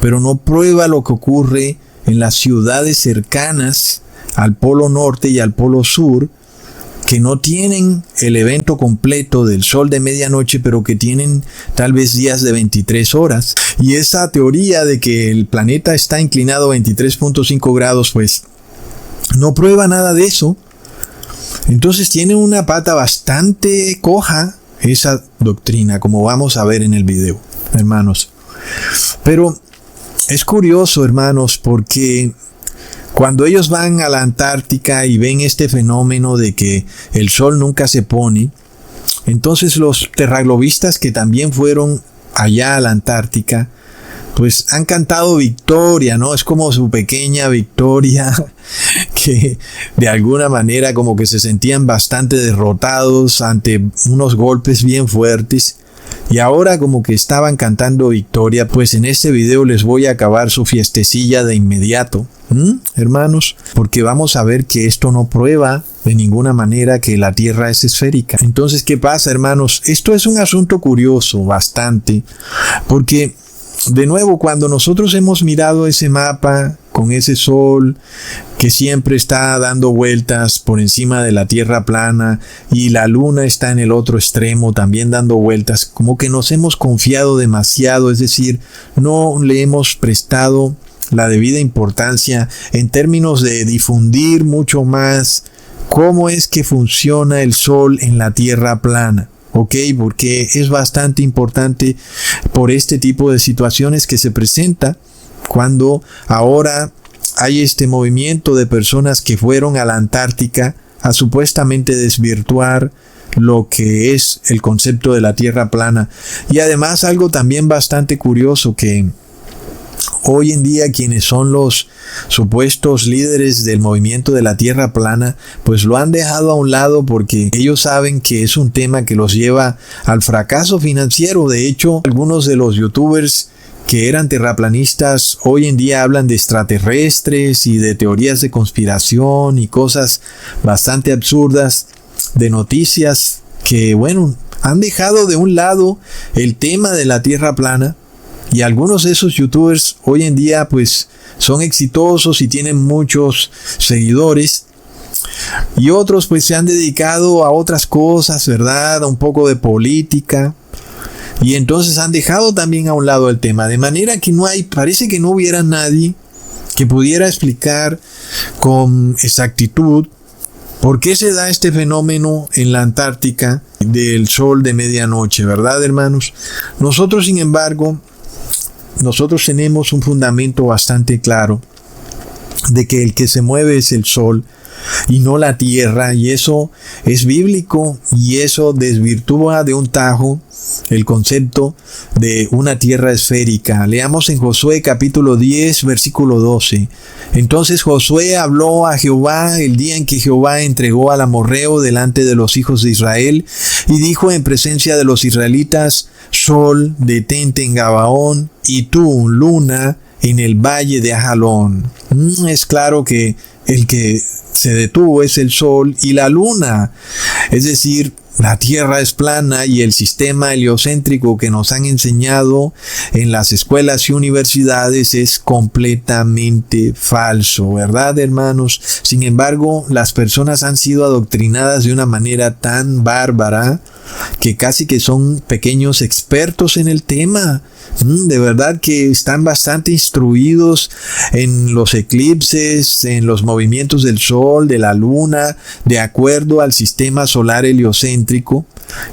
pero no prueba lo que ocurre en las ciudades cercanas al Polo Norte y al Polo Sur, que no tienen el evento completo del sol de medianoche, pero que tienen tal vez días de 23 horas. Y esa teoría de que el planeta está inclinado a 23.5 grados, pues no prueba nada de eso. Entonces tiene una pata bastante coja esa doctrina, como vamos a ver en el video, hermanos. Pero es curioso, hermanos, porque cuando ellos van a la Antártica y ven este fenómeno de que el sol nunca se pone, entonces los terraglobistas que también fueron allá a la Antártica, pues han cantado victoria, ¿no? Es como su pequeña victoria, que de alguna manera como que se sentían bastante derrotados ante unos golpes bien fuertes. Y ahora como que estaban cantando victoria, pues en este video les voy a acabar su fiestecilla de inmediato, hermanos, porque vamos a ver que esto no prueba de ninguna manera que la Tierra es esférica. Entonces, ¿qué pasa, hermanos? Esto es un asunto curioso, bastante, porque de nuevo, cuando nosotros hemos mirado ese mapa con ese sol que siempre está dando vueltas por encima de la Tierra plana y la luna está en el otro extremo también dando vueltas, como que nos hemos confiado demasiado, es decir, no le hemos prestado la debida importancia en términos de difundir mucho más cómo es que funciona el sol en la Tierra plana. ¿Ok? Porque es bastante importante por este tipo de situaciones que se presenta cuando ahora hay este movimiento de personas que fueron a la Antártica a supuestamente desvirtuar lo que es el concepto de la Tierra plana. Y además algo también bastante curioso, que hoy en día quienes son los supuestos líderes del movimiento de la Tierra plana, pues lo han dejado a un lado porque ellos saben que es un tema que los lleva al fracaso financiero. De hecho, algunos de los youtubers que eran terraplanistas hoy en día hablan de extraterrestres y de teorías de conspiración y cosas bastante absurdas, de noticias que, bueno, han dejado de un lado el tema de la Tierra plana. Y algunos de esos youtubers hoy en día pues son exitosos y tienen muchos seguidores. Y otros pues se han dedicado a otras cosas, ¿verdad? A un poco de política. Y entonces han dejado también a un lado el tema. De manera que parece que no hubiera nadie que pudiera explicar con exactitud por qué se da este fenómeno en la Antártica del sol de medianoche, ¿verdad, hermanos? Nosotros, sin embargo, tenemos un fundamento bastante claro de que el que se mueve es el sol y no la tierra, y eso es bíblico, y eso desvirtúa de un tajo el concepto de una tierra esférica. Leamos en Josué capítulo 10 versículo 12. Entonces Josué habló a Jehová el día en que Jehová entregó al amorreo delante de los hijos de Israel, y dijo en presencia de los israelitas: Sol, detente en Gabaón, y tú, luna, en el valle de Ajalón. Es claro que el que se detuvo es el sol y la luna. Es decir, la Tierra es plana y el sistema heliocéntrico que nos han enseñado en las escuelas y universidades es completamente falso, ¿verdad, hermanos? Sin embargo, las personas han sido adoctrinadas de una manera tan bárbara que casi que son pequeños expertos en el tema. De verdad que están bastante instruidos en los eclipses, en los movimientos del sol, de la luna, de acuerdo al sistema solar heliocéntrico.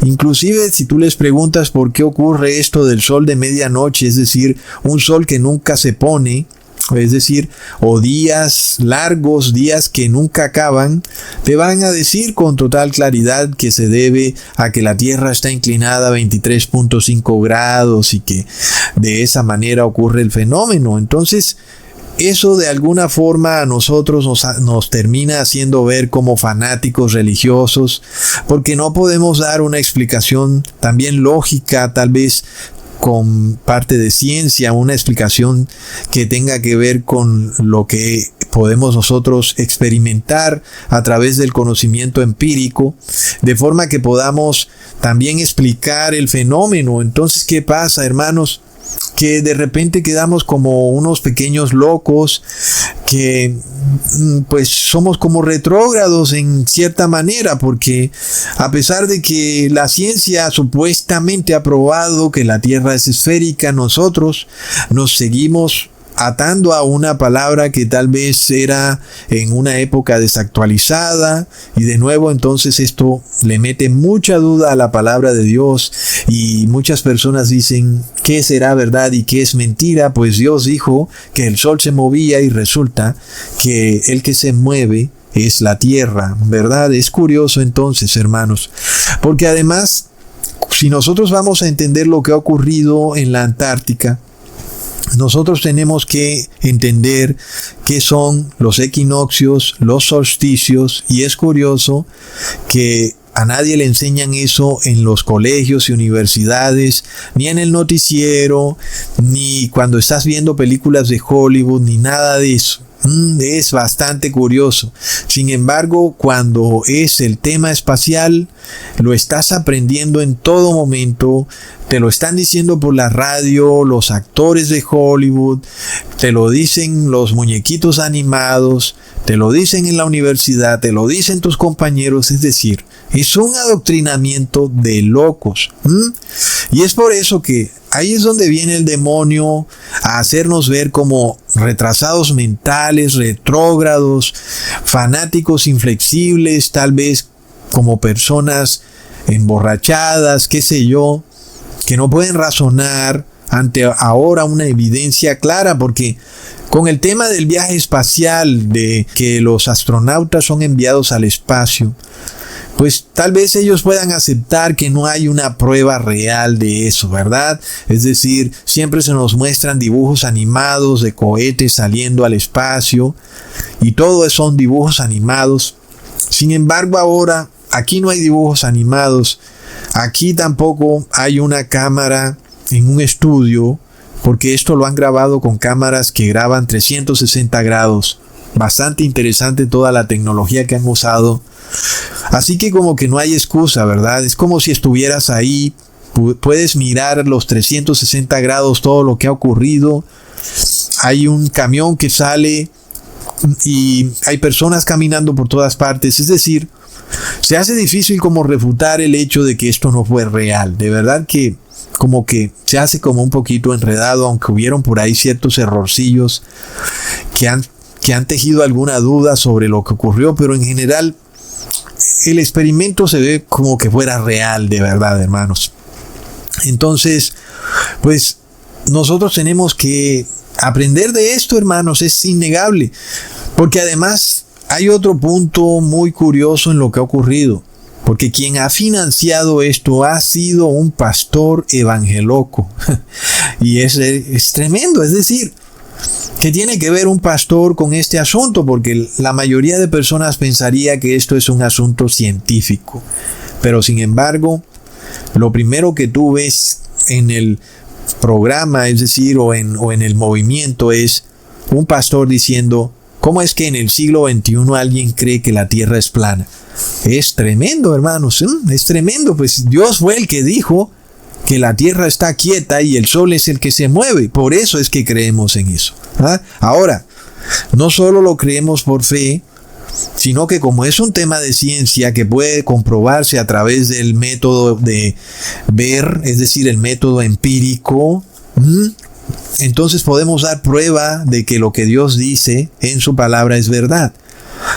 Inclusive si tú les preguntas por qué ocurre esto del sol de medianoche, es decir, un sol que nunca se pone, es decir, o días largos, días que nunca acaban, te van a decir con total claridad que se debe a que la Tierra está inclinada a 23.5 grados y que de esa manera ocurre el fenómeno. Entonces, eso de alguna forma a nosotros nos termina haciendo ver como fanáticos religiosos, porque no podemos dar una explicación también lógica, tal vez con parte de ciencia, una explicación que tenga que ver con lo que podemos nosotros experimentar a través del conocimiento empírico, de forma que podamos también explicar el fenómeno. Entonces, ¿qué pasa, hermanos? que de repente quedamos como unos pequeños locos, que pues somos como retrógrados en cierta manera, porque a pesar de que la ciencia supuestamente ha probado que la Tierra es esférica, nosotros nos seguimos atando a una palabra que tal vez era en una época desactualizada, y de nuevo entonces esto le mete mucha duda a la palabra de Dios, y muchas personas dicen ¿qué será verdad y qué es mentira? Pues Dios dijo que el sol se movía y resulta que el que se mueve es la tierra, ¿verdad? Es curioso entonces, hermanos, porque además si nosotros vamos a entender lo que ha ocurrido en la Antártica, nosotros tenemos que entender qué son los equinoccios, los solsticios, y es curioso que a nadie le enseñan eso en los colegios y universidades, ni en el noticiero, ni cuando estás viendo películas de Hollywood, ni nada de eso. Es bastante curioso. Sin embargo, cuando es el tema espacial, lo estás aprendiendo en todo momento. Te lo están diciendo por la radio los actores de Hollywood, te lo dicen los muñequitos animados, te lo dicen en la universidad, te lo dicen tus compañeros. Es decir, es un adoctrinamiento de locos. Y es por eso que ahí es donde viene el demonio a hacernos ver como retrasados mentales, retrógrados, fanáticos inflexibles, tal vez como personas emborrachadas, qué sé yo, que no pueden razonar ante ahora una evidencia clara, porque con el tema del viaje espacial, de que los astronautas son enviados al espacio, pues tal vez ellos puedan aceptar que no hay una prueba real de eso, ¿verdad? Es decir, siempre se nos muestran dibujos animados de cohetes saliendo al espacio, y todo son dibujos animados. Sin embargo, ahora aquí no hay dibujos animados, aquí tampoco hay una cámara en un estudio, porque esto lo han grabado con cámaras que graban 360 grados. Bastante interesante toda la tecnología que han usado. Así que como que no hay excusa, ¿verdad? Es como si estuvieras ahí, puedes mirar los 360 grados todo lo que ha ocurrido. Hay un camión que sale y hay personas caminando por todas partes. Es decir, se hace difícil como refutar el hecho de que esto no fue real. De verdad que como que se hace como un poquito enredado, aunque hubieron por ahí ciertos errorcillos que han tejido alguna duda sobre lo que ocurrió, pero en general el experimento se ve como que fuera real, de verdad, hermanos. Entonces, pues nosotros tenemos que aprender de esto, hermanos, es innegable, porque además hay otro punto muy curioso en lo que ha ocurrido, porque quien ha financiado esto ha sido un pastor evangeloco, y es tremendo. Es decir, ¿qué tiene que ver un pastor con este asunto? Porque la mayoría de personas pensaría que esto es un asunto científico. Pero sin embargo, lo primero que tú ves en el programa, es decir, o en el movimiento, es un pastor diciendo, ¿cómo es que en el siglo XXI alguien cree que la Tierra es plana? Es tremendo, hermanos, es tremendo. Pues Dios fue el que dijo que la tierra está quieta y el sol es el que se mueve. Por eso es que creemos en eso. Ahora, no solo lo creemos por fe, sino que como es un tema de ciencia que puede comprobarse a través del método de ver, es decir, el método empírico, entonces podemos dar prueba de que lo que Dios dice en su palabra es verdad.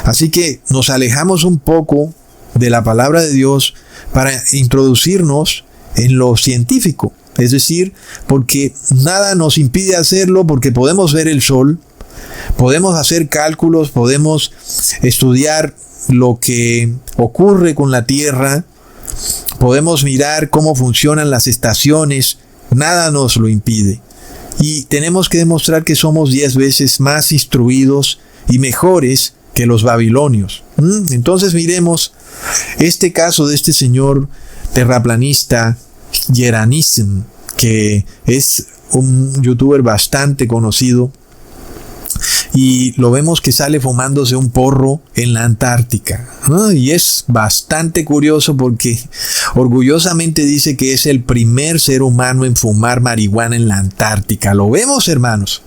Así que nos alejamos un poco de la palabra de Dios para introducirnos en lo científico, es decir, porque nada nos impide hacerlo, porque podemos ver el sol, podemos hacer cálculos, podemos estudiar lo que ocurre con la Tierra, podemos mirar cómo funcionan las estaciones, nada nos lo impide. Y tenemos que demostrar que somos 10 veces más instruidos y mejores que los babilonios. Entonces miremos este caso de este señor terraplanista Jeranism, que es un youtuber bastante conocido, y lo vemos que sale fumándose un porro en la Antártica, ¿no? Y es bastante curioso porque orgullosamente dice que es el primer ser humano en fumar marihuana en la Antártica. Lo vemos, hermanos,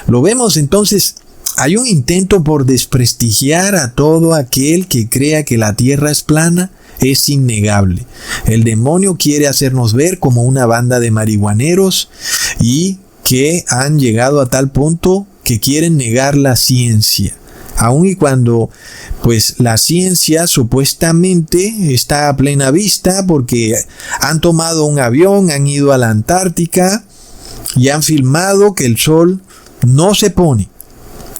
lo vemos. Entonces hay un intento por desprestigiar a todo aquel que crea que la tierra es plana. Es innegable. El demonio quiere hacernos ver como una banda de marihuaneros y que han llegado a tal punto que quieren negar la ciencia. Aun y cuando pues la ciencia supuestamente está a plena vista, porque han tomado un avión, han ido a la Antártica y han filmado que el sol no se pone.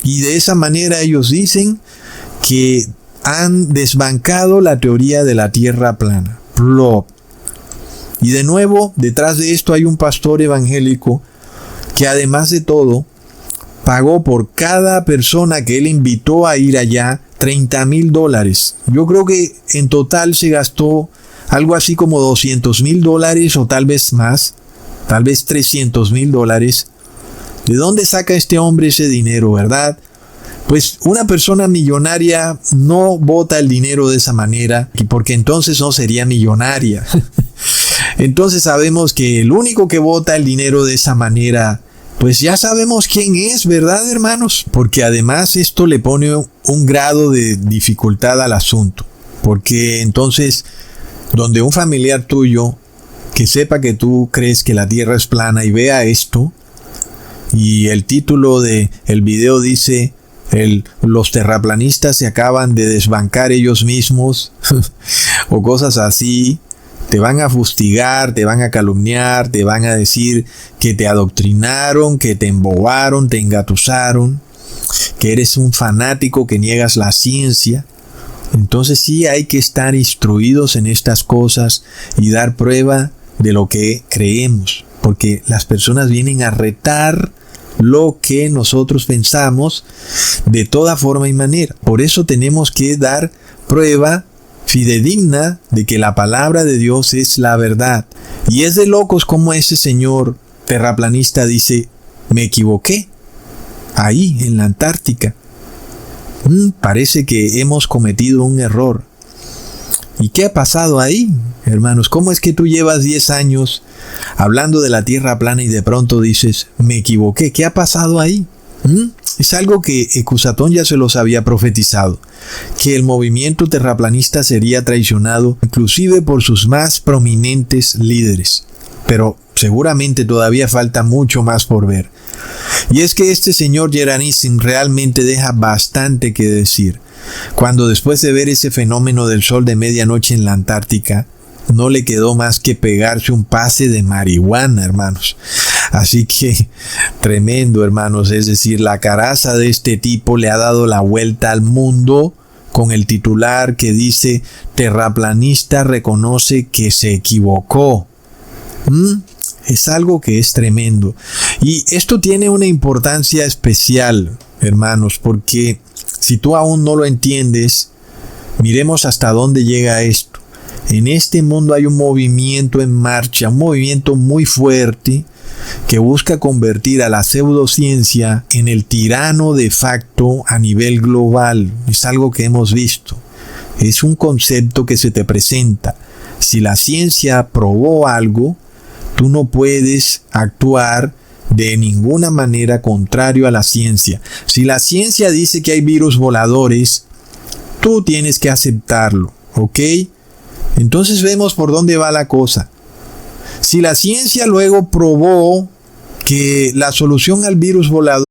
Y de esa manera ellos dicen que han desbancado la teoría de la tierra plana. Plop. Y de nuevo, detrás de esto hay un pastor evangélico que además de todo pagó por cada persona que él invitó a ir allá $30,000. Yo creo que en total se gastó algo así como $200,000 o tal vez más, tal vez $300,000. ¿De dónde saca este hombre ese dinero, verdad? Pues una persona millonaria no bota el dinero de esa manera, porque entonces no sería millonaria. Entonces sabemos que el único que bota el dinero de esa manera, pues ya sabemos quién es, ¿verdad, hermanos? Porque además esto le pone un grado de dificultad al asunto. Porque entonces, donde un familiar tuyo que sepa que tú crees que la tierra es plana y vea esto, y el título del video dice: los terraplanistas se acaban de desbancar ellos mismos, o cosas así, te van a fustigar, te van a calumniar, te van a decir que te adoctrinaron, que te embobaron, te engatusaron, que eres un fanático, que niegas la ciencia. Entonces sí hay que estar instruidos en estas cosas y dar prueba de lo que creemos, porque las personas vienen a retar lo que nosotros pensamos de toda forma y manera. Por eso tenemos que dar prueba fidedigna de que la palabra de Dios es la verdad. Y es de locos como ese señor terraplanista dice: me equivoqué, ahí en la Antártica. Parece que hemos cometido un error. ¿Y qué ha pasado ahí, hermanos? ¿Cómo es que tú llevas 10 años hablando de la tierra plana y de pronto dices: me equivoqué? ¿Qué ha pasado ahí? Es algo que Ecusatón ya se los había profetizado, que el movimiento terraplanista sería traicionado inclusive por sus más prominentes líderes. Pero seguramente todavía falta mucho más por ver. Y es que este señor Jeranissim realmente deja bastante que decir, cuando después de ver ese fenómeno del sol de medianoche en la Antártica, no le quedó más que pegarse un pase de marihuana, hermanos. Así que tremendo, hermanos. Es decir, la caraza de este tipo le ha dado la vuelta al mundo con el titular que dice: terraplanista reconoce que se equivocó. Es algo que es tremendo. Y esto tiene una importancia especial, hermanos, porque si tú aún no lo entiendes, miremos hasta dónde llega esto. En este mundo hay un movimiento en marcha, un movimiento muy fuerte que busca convertir a la pseudociencia en el tirano de facto a nivel global. Es algo que hemos visto. Es un concepto que se te presenta. Si la ciencia probó algo, tú no puedes actuar de ninguna manera contrario a la ciencia. Si la ciencia dice que hay virus voladores, tú tienes que aceptarlo, ¿ok? Entonces vemos por dónde va la cosa. Si la ciencia luego probó que la solución al virus volador